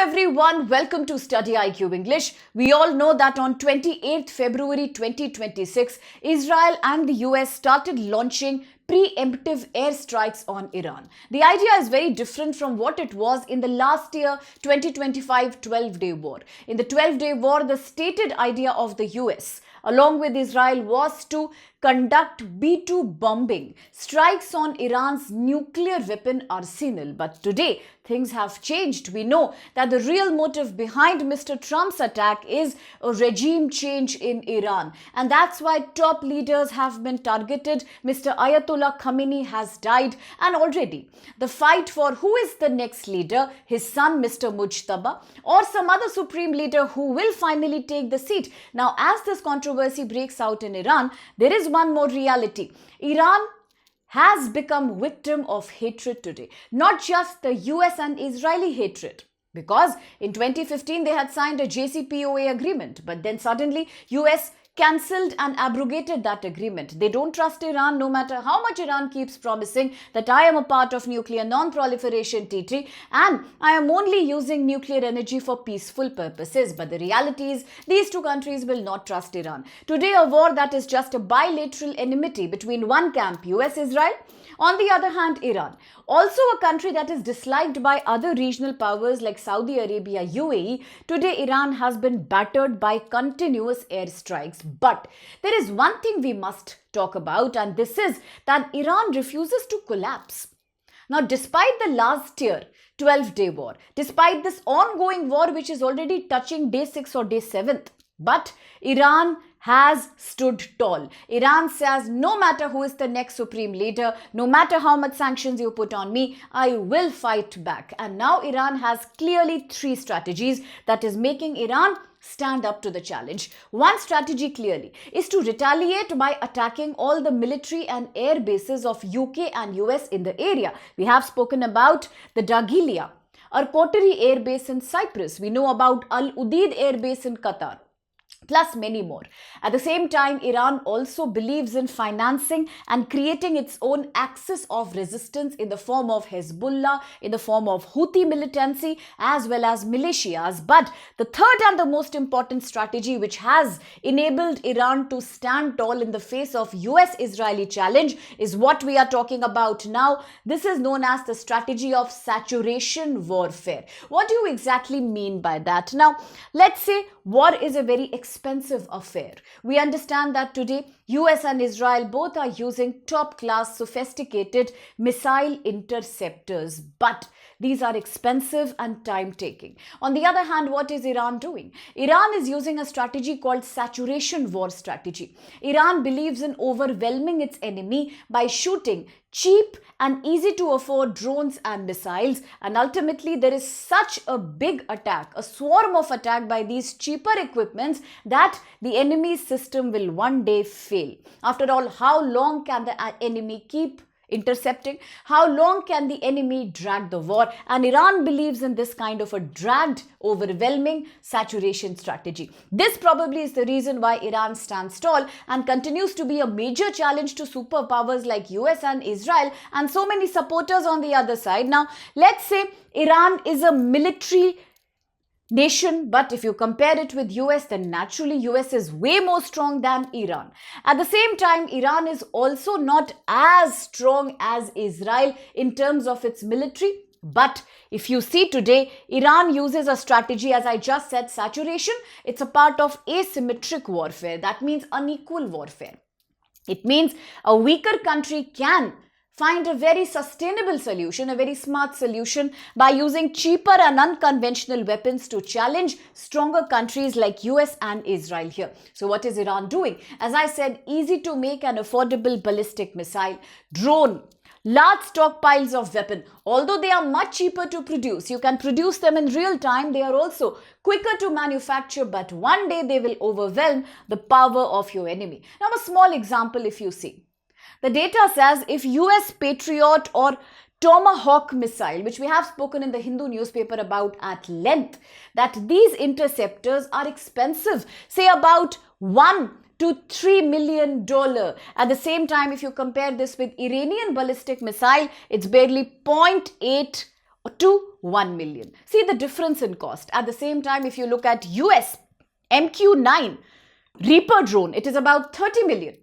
everyone, welcome to StudyIQ English. We all know that on 28th February 2026, Israel and the US started launching preemptive airstrikes on Iran. The idea is very different from what it was in the last year 2025 12-day war. In the 12-day war, the stated idea of the US along with Israel was to conduct B-2 bombing, strikes on Iran's nuclear weapon arsenal. But today, things have changed. We know that the real motive behind Mr. Trump's attack is a regime change in Iran. And that's why top leaders have been targeted. Mr. Ayatollah Khamenei has died. And already, the fight for who is the next leader, his son Mr. Mujtaba, or some other supreme leader who will finally take the seat. Now, as this controversy breaks out in Iran, there is one more reality. Iran has become victim of hatred today. Not just the US and Israeli hatred. Because in 2015 they had signed a JCPOA agreement. But then suddenly US cancelled and abrogated that agreement. They don't trust Iran no matter how much Iran keeps promising that I am a part of nuclear non-proliferation treaty and I am only using nuclear energy for peaceful purposes. But the reality is these two countries will not trust Iran. Today a war that is just a bilateral enmity between one camp, US-Israel, on the other hand, Iran, also a country that is disliked by other regional powers like Saudi Arabia, UAE. Today, Iran has been battered by continuous airstrikes. But there is one thing we must talk about, and this is that Iran refuses to collapse. Now, despite the last year 12-day war, despite this ongoing war which is already touching day 6 or day 7th, but Iran has stood tall. Iran says no matter who is the next supreme leader, no matter how much sanctions you put on me, I will fight back. And now Iran has clearly 3 strategies that is making Iran stand up to the challenge. One strategy clearly is to retaliate by attacking all the military and air bases of UK and US in the area. We have spoken about the Dagilia, Arcoteri Air Base in Cyprus. We know about Al Udeid Air Base in Qatar, plus many more. At the same time, Iran also believes in financing and creating its own axis of resistance in the form of Hezbollah, in the form of Houthi militancy, as well as militias. But the third and the most important strategy which has enabled Iran to stand tall in the face of US-Israeli challenge is what we are talking about now. This is known as the strategy of saturation warfare. What do you exactly mean by that? Now, let's say war is a very expensive affair. We understand that today US and Israel both are using top-class sophisticated missile interceptors, but these are expensive and time-taking. On the other hand, what is Iran doing? Iran is using a strategy called saturation war strategy. Iran believes in overwhelming its enemy by shooting cheap and easy to afford drones and missiles, and ultimately there is such a big attack, a swarm of attack by these cheaper equipments that the enemy's system will one day fail. After all, how long can the enemy keep intercepting? How long can the enemy drag the war? And Iran believes in this kind of a dragged, overwhelming saturation strategy. This probably is the reason why Iran stands tall and continues to be a major challenge to superpowers like US and Israel and so many supporters on the other side. Now, let's say Iran is a military nation, but if you compare it with US, then naturally US is way more strong than Iran. At the same time, Iran is also not as strong as Israel in terms of its military. But if you see today, Iran uses a strategy, as I just said, saturation. It's a part of asymmetric warfare. That means unequal warfare. It means a weaker country can find a very sustainable solution, a very smart solution by using cheaper and unconventional weapons to challenge stronger countries like US and Israel here. So what is Iran doing? As I said, easy to make and affordable ballistic missile, drone, large stockpiles of weapon. Although they are much cheaper to produce, you can produce them in real time. They are also quicker to manufacture, but one day they will overwhelm the power of your enemy. Now a small example if you see. The data says if US Patriot or Tomahawk missile, which we have spoken in the Hindu newspaper about at length, that these interceptors are expensive, say about $1 to $3 million. At the same time, if you compare this with Iranian ballistic missile, it's barely 0.8 to 1 million. See the difference in cost. At the same time, if you look at US MQ-9 Reaper drone, it is about 30 million.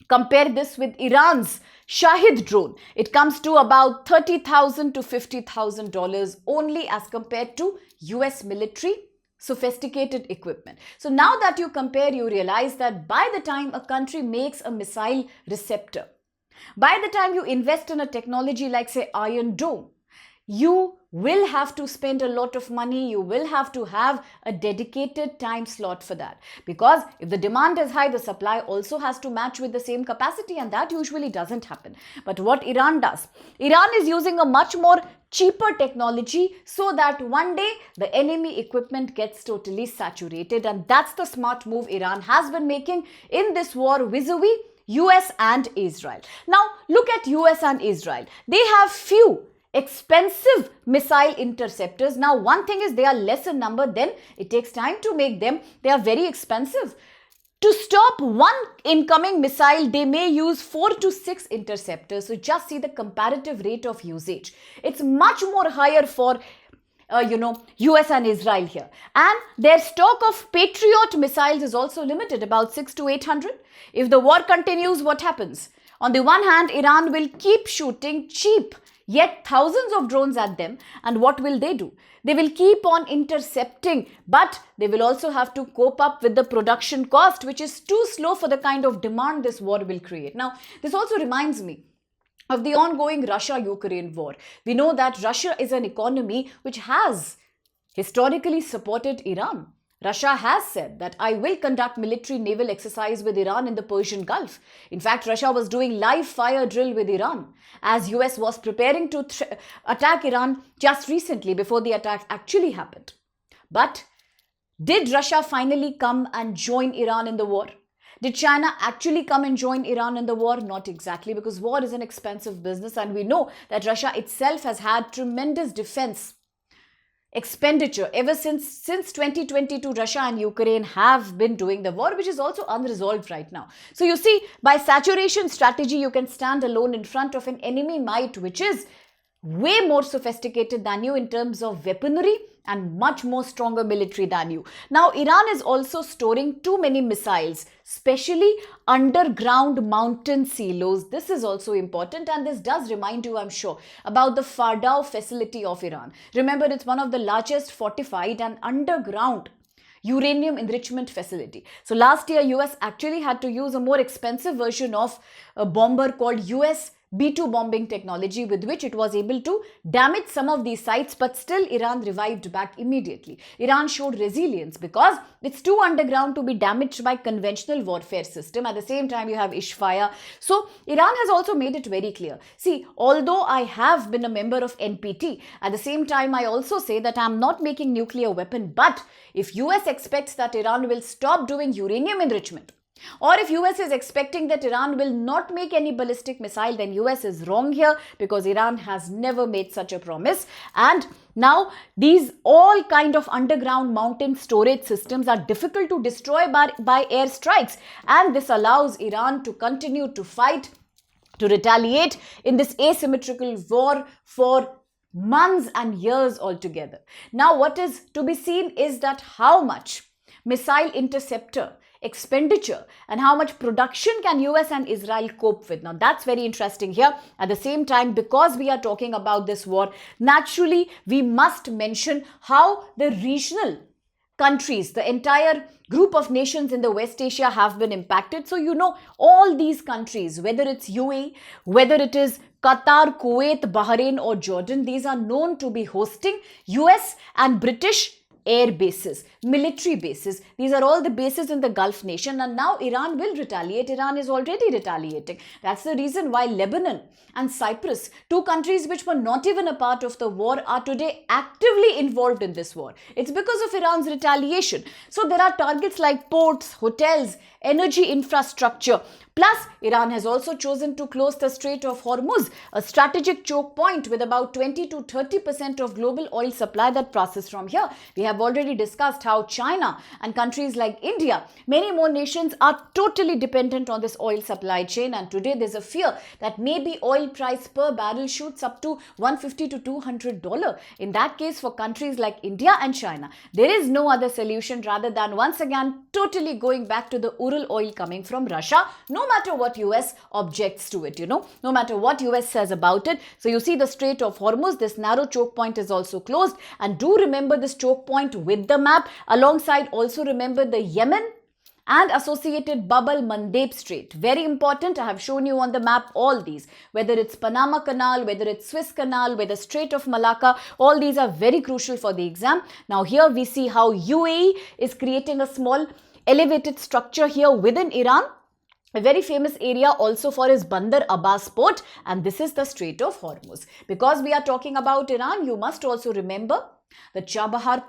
Compare this with Iran's Shahid drone. It comes to about $30,000 to $50,000 only as compared to US military sophisticated equipment. So now that you compare, you realize that by the time a country makes a missile receptor, by the time you invest in a technology like, say, Iron Dome, you will have to spend a lot of money. You will have to have a dedicated time slot for that. Because if the demand is high, the supply also has to match with the same capacity, and that usually doesn't happen. But what Iran does, Iran is using a much more cheaper technology so that one day the enemy equipment gets totally saturated. And that's the smart move Iran has been making in this war vis-a-vis US and Israel. Now, look at US and Israel. They have few expensive missile interceptors. Now, one thing is they are less in number, then it takes time to make them. They are very expensive. To stop one incoming missile, they may use 4 to 6 interceptors. So just see the comparative rate of usage. It's much more higher for US and Israel here. And their stock of Patriot missiles is also limited, about 6 to 800. If the war continues, what happens? On the one hand, Iran will keep shooting cheap, yet thousands of drones at them. And what will they do? They will keep on intercepting, but they will also have to cope up with the production cost, which is too slow for the kind of demand this war will create. Now, this also reminds me of the ongoing Russia-Ukraine war. We know that Russia is an economy which has historically supported Iran. Russia has said that I will conduct military naval exercise with Iran in the Persian Gulf. In fact, Russia was doing live fire drill with Iran as US was preparing to attack Iran just recently before the attack actually happened. But did Russia finally come and join Iran in the war? Did China actually come and join Iran in the war? Not exactly, because war is an expensive business, and we know that Russia itself has had tremendous defense expenditure ever since 2022. Russia and Ukraine have been doing the war, which is also unresolved right now. So you see, by saturation strategy, you can stand alone in front of an enemy might which is way more sophisticated than you in terms of weaponry and much more stronger military than you. Now, Iran is also storing too many missiles, especially underground mountain silos. This is also important, and this does remind you, I'm sure, about the Fordow facility of Iran. Remember, it's one of the largest fortified and underground uranium enrichment facility. So last year, US actually had to use a more expensive version of a bomber called US B-2 bombing technology, with which it was able to damage some of these sites, but still Iran revived back immediately. Iran showed resilience because it's too underground to be damaged by conventional warfare system. At the same time, you have Ishfire. So Iran has also made it very clear. See, although I have been a member of NPT, at the same time, I also say that I'm not making nuclear weapon. But if US expects that Iran will stop doing uranium enrichment, or if US is expecting that Iran will not make any ballistic missile, then US is wrong here, because Iran has never made such a promise. And now these all kind of underground mountain storage systems are difficult to destroy by air strikes. And this allows Iran to continue to fight, to retaliate in this asymmetrical war for months and years altogether. Now, what is to be seen is that how much missile interceptor expenditure and how much production can US and Israel cope with. Now, that's very interesting here. At the same time, because we are talking about this war, naturally, we must mention how the regional countries, the entire group of nations in the West Asia have been impacted. So, you know, all these countries, whether it's UAE, whether it is Qatar, Kuwait, Bahrain or Jordan, these are known to be hosting US and British air bases, military bases. These are all the bases in the Gulf nation, and now Iran will retaliate. Iran is already retaliating. That's the reason why Lebanon and Cyprus, two countries which were not even a part of the war, are today actively involved in this war. It's because of Iran's retaliation. So there are targets like ports, hotels, energy infrastructure, Plus, Iran has also chosen to close the Strait of Hormuz, a strategic choke point with about 20 to 30% of global oil supply that passes from here. We have already discussed how China and countries like India, many more nations are totally dependent on this oil supply chain, and today there's a fear that maybe oil price per barrel shoots up to $150 to $200. In that case, for countries like India and China, there is no other solution rather than once again totally going back to the Ural oil coming from Russia, no matter what US objects to it, no matter what US says about it. So you see the Strait of Hormuz, this narrow choke point is also closed, and do remember this choke point with the map. Alongside, also remember the Yemen and associated Bab al-Mandeb Strait. Very important. I have shown you on the map all these. Whether it's Panama Canal, whether it's Suez Canal, whether Strait of Malacca, all these are very crucial for the exam. Now here we see how UAE is creating a small elevated structure here within Iran. A very famous area also for his Bandar Abbas port, and this is the Strait of Hormuz. Because we are talking about Iran, you must also remember the Chabahar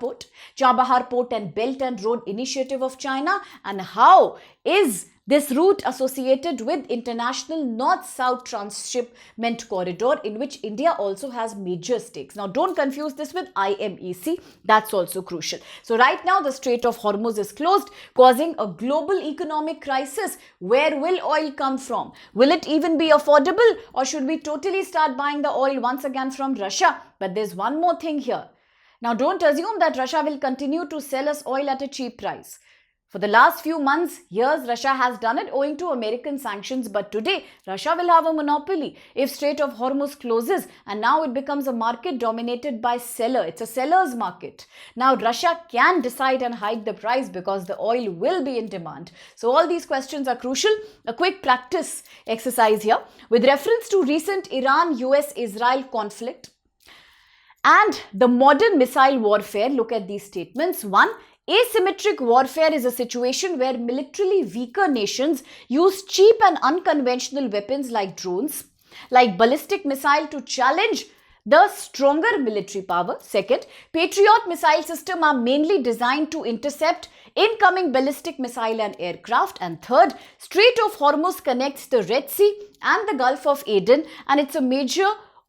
Port and Belt and Road Initiative of China, and how is this route associated with international north-south transshipment corridor in which India also has major stakes. Now don't confuse this with IMEC, that's also crucial. So right now the Strait of Hormuz is closed, causing a global economic crisis. Where will oil come from? Will it even be affordable, or should we totally start buying the oil once again from Russia? But there's one more thing here. Now don't assume that Russia will continue to sell us oil at a cheap price. For the last few months, years, Russia has done it owing to American sanctions, but today Russia will have a monopoly if Strait of Hormuz closes, and now it becomes a market dominated by seller. It's a seller's market. Now Russia can decide and hike the price because the oil will be in demand. So all these questions are crucial. A quick practice exercise here. With reference to recent Iran-US-Israel conflict and the modern missile warfare, look at these statements. 1. Asymmetric warfare is a situation where militarily weaker nations use cheap and unconventional weapons like drones, like ballistic missile to challenge the stronger military power. Second, Patriot missile systems are mainly designed to intercept incoming ballistic missile and aircraft. And third, Strait of Hormuz connects the Red Sea and the Gulf of Aden, and it's a major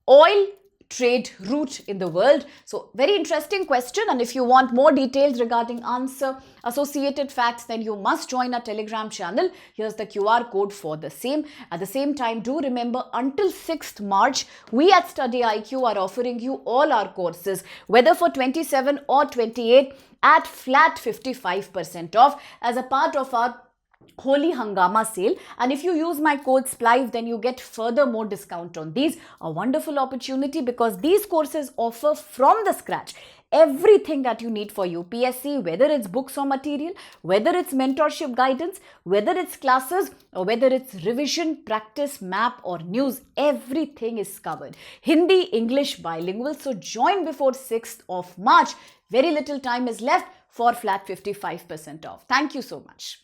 oil trade route in the world. So very interesting question, and if you want more details regarding answer, associated facts, then you must join our Telegram channel. Here's the QR code for the same. At the same time, do remember until 6th March, we at StudyIQ are offering you all our courses, whether for 27 or 28 at flat 55% off as a part of our Holy Hangama sale, and if you use my code SPLIVE, then you get further more discount on these. A wonderful opportunity because these courses offer from the scratch everything that you need for UPSC, whether it's books or material, whether it's mentorship guidance, whether it's classes, or whether it's revision, practice, map or news. Everything is covered. Hindi, English, bilingual. So join before 6th of March. Very little time is left for flat 55% off. Thank you so much.